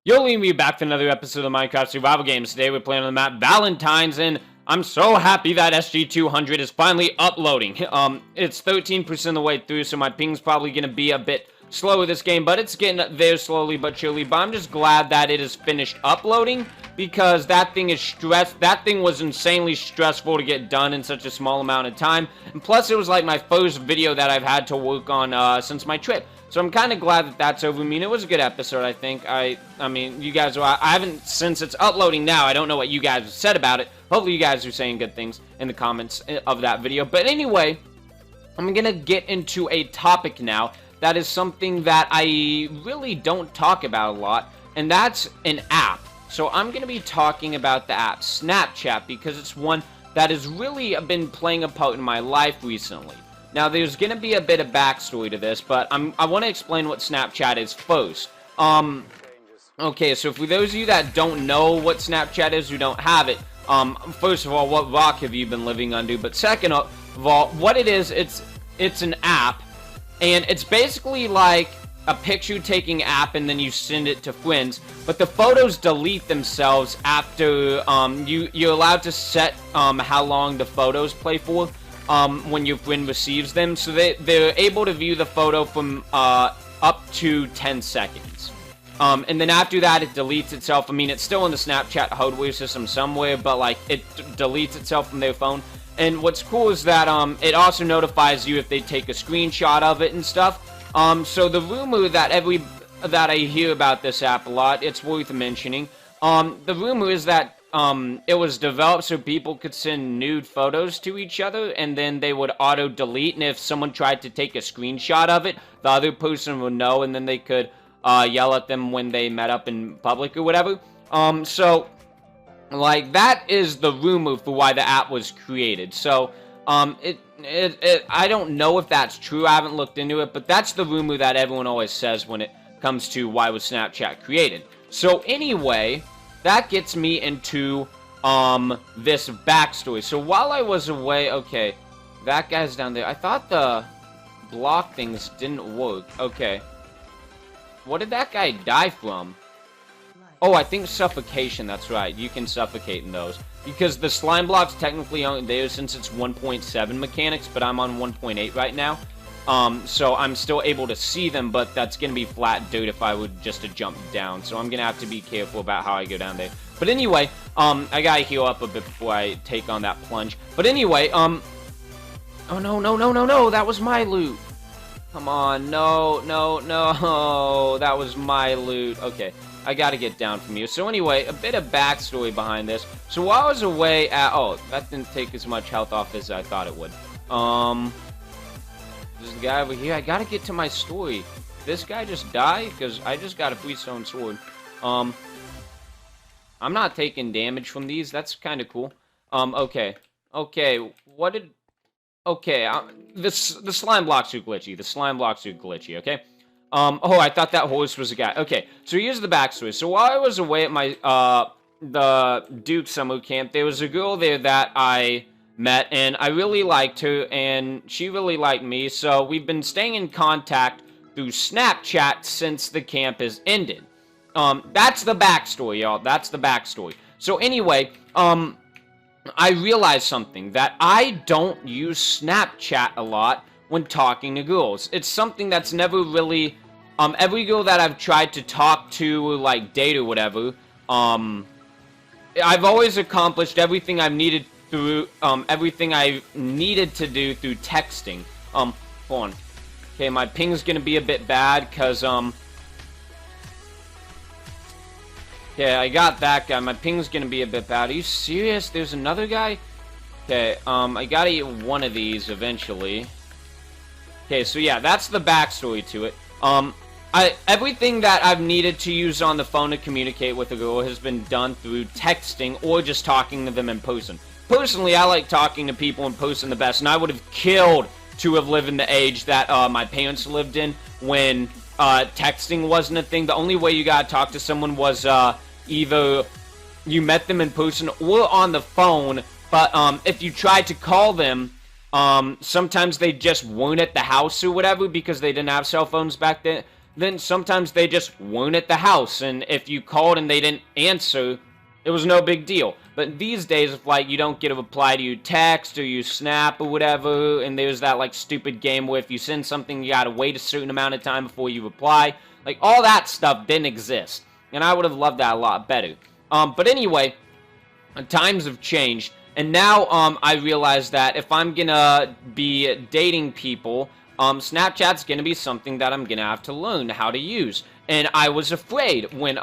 Yo, Liam, back to another episode of Minecraft Survival Games. Today we're playing on the map Valentine's, and I'm so happy that SG200 is finally uploading. It's 13% of the way through, so my ping's probably going to be a bit slower this game, but it's getting there slowly but surely. But I'm just glad that it is finished uploading, because that thing was insanely stressful to get done in such a small amount of time. And plus, it was like my first video that I've had to work on since my trip. So I'm kind of glad that that's over. I mean, it was a good episode, I think. I mean, you guys, I haven't, since it's uploading now, I don't know what you guys have said about it. Hopefully you guys are saying good things in the comments of that video. But anyway, I'm going to get into a topic now that is something that I really don't talk about a lot, and that's an app. So I'm going to be talking about the app Snapchat, because it's one that has really been playing a part in my life recently. Now, there's going to be a bit of backstory to this, but I want to explain what Snapchat is first. Okay, so for those of you that don't know what Snapchat is, who don't have it, first of all, what rock have you been living under? But second of all, what it is, it's an app, and it's basically like a picture-taking app, and then you send it to friends, but the photos delete themselves after, you're allowed to set, how long the photos play for. When your friend receives them, so they're able to view the photo from up to 10 seconds. And then after that, it deletes itself. I mean, it's still in the Snapchat hardware system somewhere, but like it deletes itself from their phone. And what's cool is that it also notifies you if they take a screenshot of it and stuff. So the rumor that I hear about this app a lot, it's worth mentioning. The rumor is that it was developed so people could send nude photos to each other, and then they would auto-delete, and if someone tried to take a screenshot of it, the other person would know, and then they could yell at them when they met up in public or whatever. So, like, that is the rumor for why the app was created. So, I don't know if that's true, I haven't looked into it, but that's the rumor that everyone always says when it comes to why was Snapchat created. So, anyway, that gets me into, this backstory. So while I was away, okay, that guy's down there. I thought the block things didn't work. Okay. What did that guy die from? Oh, I think suffocation, that's right. You can suffocate in those. Because the slime blocks technically aren't there since it's 1.7 mechanics, but I'm on 1.8 right now. So I'm still able to see them, but that's going to be flat dirt if I would just to jump down. So I'm going to have to be careful about how I go down there. But anyway, I got to heal up a bit before I take on that plunge. But anyway, oh no, that was my loot. Come on, no, that was my loot. Okay, I got to get down from here. So anyway, a bit of backstory behind this. So while I was away at, oh, that didn't take as much health off as I thought it would. There's a guy over here. I gotta get to my story. This guy just died? Because I just got a Vicetone sword. I'm not taking damage from these. That's kind of cool. Okay. Okay, what did... Okay, the slime blocks are glitchy. The slime blocks are glitchy, okay? Oh, I thought that horse was a guy. Okay, so here's the backstory. So while I was away at my, the Duke summer camp, there was a girl there that I met, and I really liked her, and she really liked me, so we've been staying in contact through Snapchat since the camp has ended. That's the backstory, y'all. That's the backstory. So anyway, I realized something, that I don't use Snapchat a lot when talking to girls. It's something that's never really, every girl that I've tried to talk to, or like date or whatever, I've always accomplished everything I've needed through, everything I needed to do through texting. Hold on. Okay, my ping's gonna be a bit bad, cause, okay, I got that guy. My ping's gonna be a bit bad. Are you serious? There's another guy? Okay, I gotta eat one of these eventually. Okay, so yeah, that's the backstory to it. Everything that I've needed to use on the phone to communicate with a girl has been done through texting or just talking to them in person. Personally, I like talking to people in person the best, and I would have killed to have lived in the age that my parents lived in when texting wasn't a thing. The only way you gotta talk to someone was either you met them in person or on the phone, but if you tried to call them, sometimes they just weren't at the house or whatever because they didn't have cell phones back then. then sometimes they just weren't at the house, and if you called and they didn't answer, it was no big deal. But these days, if, like, you don't get a reply to your text or your snap or whatever, and there's that, like, stupid game where if you send something, you gotta wait a certain amount of time before you reply. Like, all that stuff didn't exist. And I would have loved that a lot better. But anyway, times have changed. And now, I realize that if I'm gonna be dating people, Snapchat's gonna be something that I'm gonna have to learn how to use. And I was afraid when,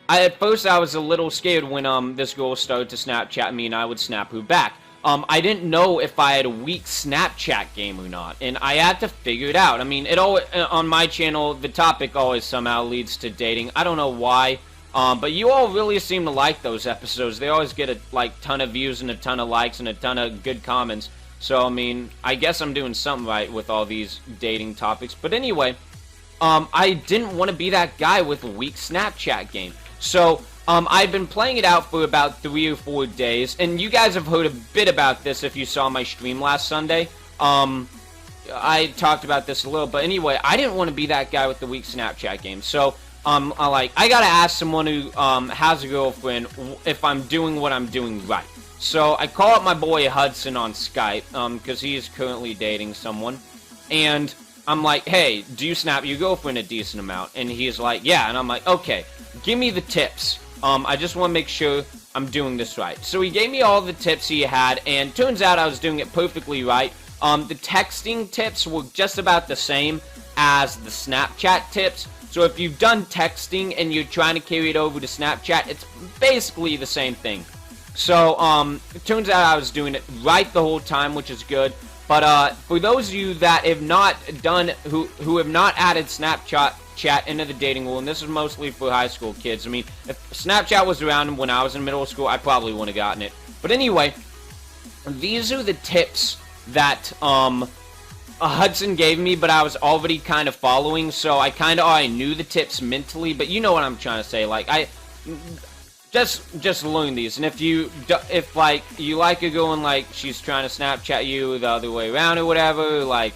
at first I was a little scared when, this girl started to Snapchat me and I would snap her back. I didn't know if I had a weak Snapchat game or not, and I had to figure it out. I mean, it always, on my channel, the topic always somehow leads to dating. I don't know why, but you all really seem to like those episodes. They always get a, like, ton of views and a ton of likes and a ton of good comments. So, I mean, I guess I'm doing something right with all these dating topics. But anyway, I didn't want to be that guy with a weak Snapchat game. So, I've been playing it out for about 3 or 4 days, and you guys have heard a bit about this if you saw my stream last Sunday. I talked about this a little, but anyway, I didn't want to be that guy with the weak Snapchat game. So, I gotta ask someone who, has a girlfriend if I'm doing what I'm doing right. So, I call up my boy Hudson on Skype, because he's currently dating someone, and I'm like, hey, do you snap your girlfriend a decent amount? And he's like, yeah, and I'm like, okay, give me the tips. I just want to make sure I'm doing this right. So he gave me all the tips he had, and turns out I was doing it perfectly right. The texting tips were just about the same as the Snapchat tips. So if you've done texting and you're trying to carry it over to Snapchat, it's basically the same thing. So, it turns out I was doing it right the whole time, which is good. But, for those of you that have not done, who have not added Snapchat into the dating world, and this is mostly for high school kids. I mean, if Snapchat was around when I was in middle school, I probably wouldn't have gotten it. But anyway, these are the tips that, Hudson gave me, but I was already kind of following, so I kind of already knew the tips mentally, but you know what I'm trying to say. Like, just learn these, and if like you like a girl and like she's trying to Snapchat you the other way around or whatever, like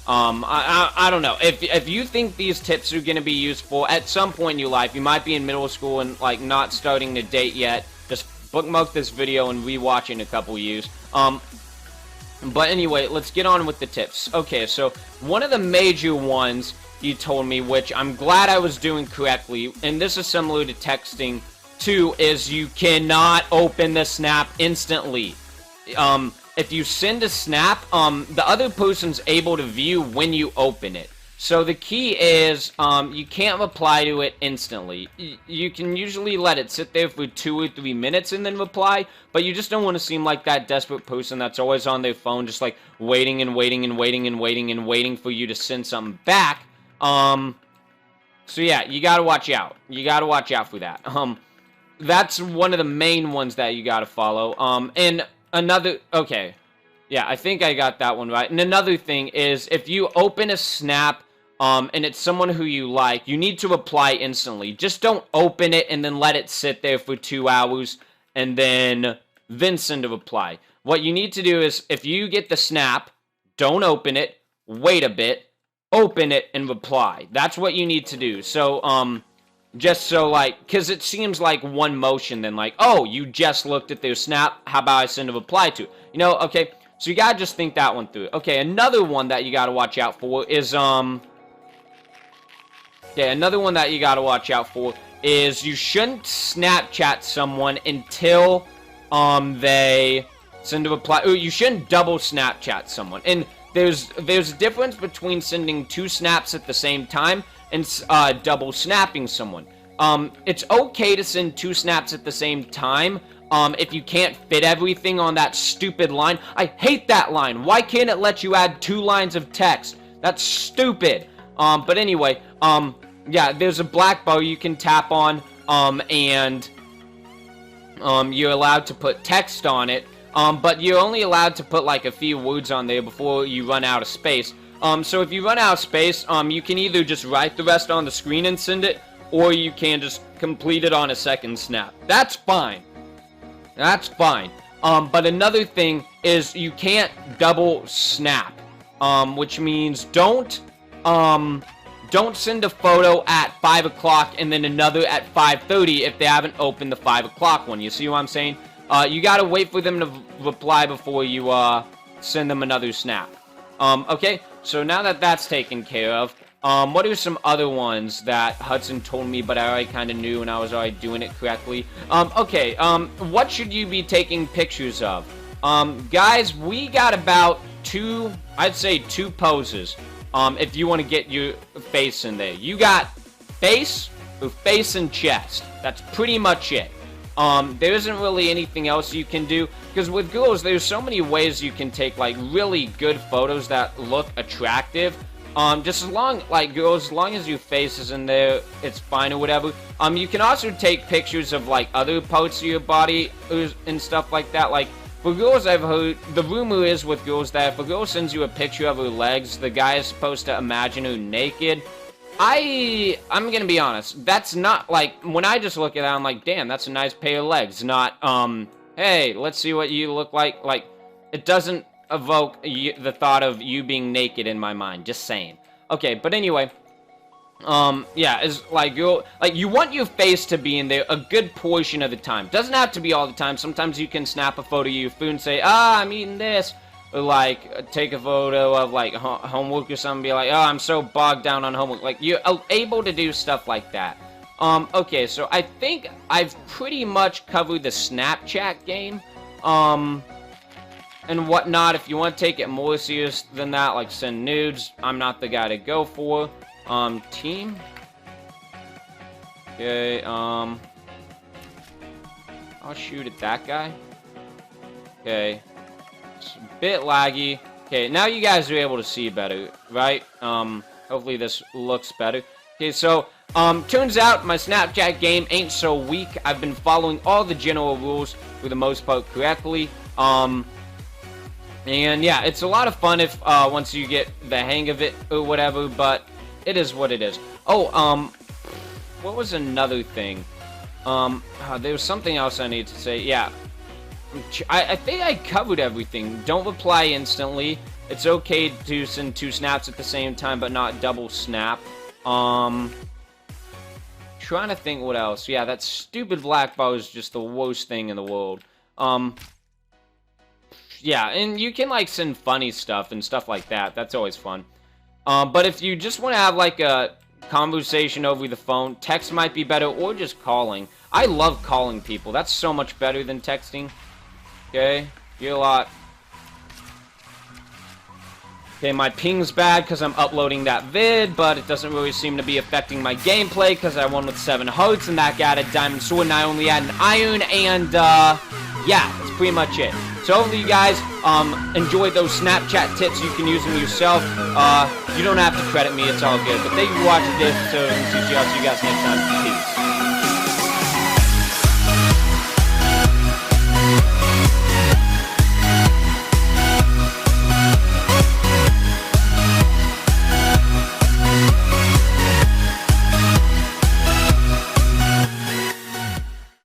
I don't know, if you think these tips are gonna be useful at some point in your life, you might be in middle school and like not starting to date yet, just bookmark this video and rewatch in a couple years. But anyway, let's get on with the tips. Okay, so one of the major ones he told me, which I'm glad I was doing correctly, and this is similar to texting too, is you cannot open the snap instantly. If you send a snap, the other person's able to view when you open it. So the key is, you can't reply to it instantly. You can usually let it sit there for 2 or 3 minutes and then reply, but you just don't want to seem like that desperate person that's always on their phone, just like waiting and waiting and waiting and waiting and waiting for you to send something back. So yeah, you gotta watch out. You gotta watch out for that. That's one of the main ones that you gotta follow. And another, okay. Yeah, I think I got that one right. And another thing is, if you open a snap, and it's someone who you like, you need to reply instantly. Just don't open it and then let it sit there for 2 hours and then send a reply. What you need to do is, if you get the snap, don't open it, wait a bit, open it, and reply. That's what you need to do. So, just so, like, because it seems like one motion, then like, oh, you just looked at their snap, how about I send a reply to it? You know, okay, so you gotta just think that one through. Okay, another one that you gotta watch out for is, yeah, another one that you gotta watch out for is you shouldn't Snapchat someone until, they send a reply. Ooh, you shouldn't double Snapchat someone. And there's a difference between sending 2 snaps at the same time and, double snapping someone. It's okay to send 2 snaps at the same time, if you can't fit everything on that stupid line. I hate that line. Why can't it let you add 2 lines of text? That's stupid. But anyway, yeah, there's a black bar you can tap on, and, you're allowed to put text on it, but you're only allowed to put, like, a few words on there before you run out of space. So if you run out of space, you can either just write the rest on the screen and send it, or you can just complete it on a second snap. That's fine. That's fine. But another thing is you can't double snap, which means don't don't send a photo at 5 o'clock and then another at 5:30 if they haven't opened the 5 o'clock one. You see what I'm saying? You gotta wait for them to reply before you send them another snap. Okay, so now that that's taken care of, what are some other ones that Hudson told me, but I already kind of knew and I was already doing it correctly? Okay, what should you be taking pictures of? Guys, we got about I'd say two poses, if you want to get your face in there. You got face and chest. That's pretty much it. There isn't really anything else you can do, because with girls, there's so many ways you can take, like, really good photos that look attractive. Just as long, like, girls, as long as your face is in there, it's fine or whatever. You can also take pictures of, like, other parts of your body and stuff like that. Like, for girls, I've heard, the rumor is with girls that if a girl sends you a picture of her legs, the guy is supposed to imagine her naked. I'm gonna be honest, that's not, like, when I just look at that, I'm like, damn, that's a nice pair of legs, not, hey, let's see what you look like. Like, it doesn't evoke the thought of you being naked in my mind, just saying. Okay, but anyway, yeah, it's like, you want your face to be in there a good portion of the time. Doesn't have to be all the time. Sometimes you can snap a photo of your food and say, I'm eating this. Or, like, take a photo of, like, homework or something, be like, oh, I'm so bogged down on homework. Like, you're able to do stuff like that. Okay, so I think I've pretty much covered the Snapchat game, and whatnot. If you want to take it more serious than that, like, send nudes, I'm not the guy to go for. Team. Okay, I'll shoot at that guy. Okay. It's a bit laggy. Okay, now you guys are able to see better, right? Hopefully this looks better. Okay, so, turns out my Snapchat game ain't so weak. I've been following all the general rules for the most part correctly. And yeah, it's a lot of fun if, once you get the hang of it or whatever, but it is what it is. Oh, what was another thing? There was something else I need to say. Yeah. I think I covered everything. Don't reply instantly. It's okay to send 2 snaps at the same time, but not double snap. Trying to think what else. Yeah, that stupid black bar is just the worst thing in the world. Yeah, and you can, like, send funny stuff and stuff like that. That's always fun. But if you just want to have, like, a conversation over the phone, text might be better, or just calling. I love calling people. That's so much better than texting. Okay, you're a lot. Okay, my ping's bad because I'm uploading that vid, but it doesn't really seem to be affecting my gameplay because I won with 7 hearts and that guy had a diamond sword and I only had an iron, and yeah, that's pretty much it. So hopefully you guys enjoyed those Snapchat tips. You can use them yourself. You don't have to credit me, it's all good. But thank you for watching this episode, and see you guys next time. Peace.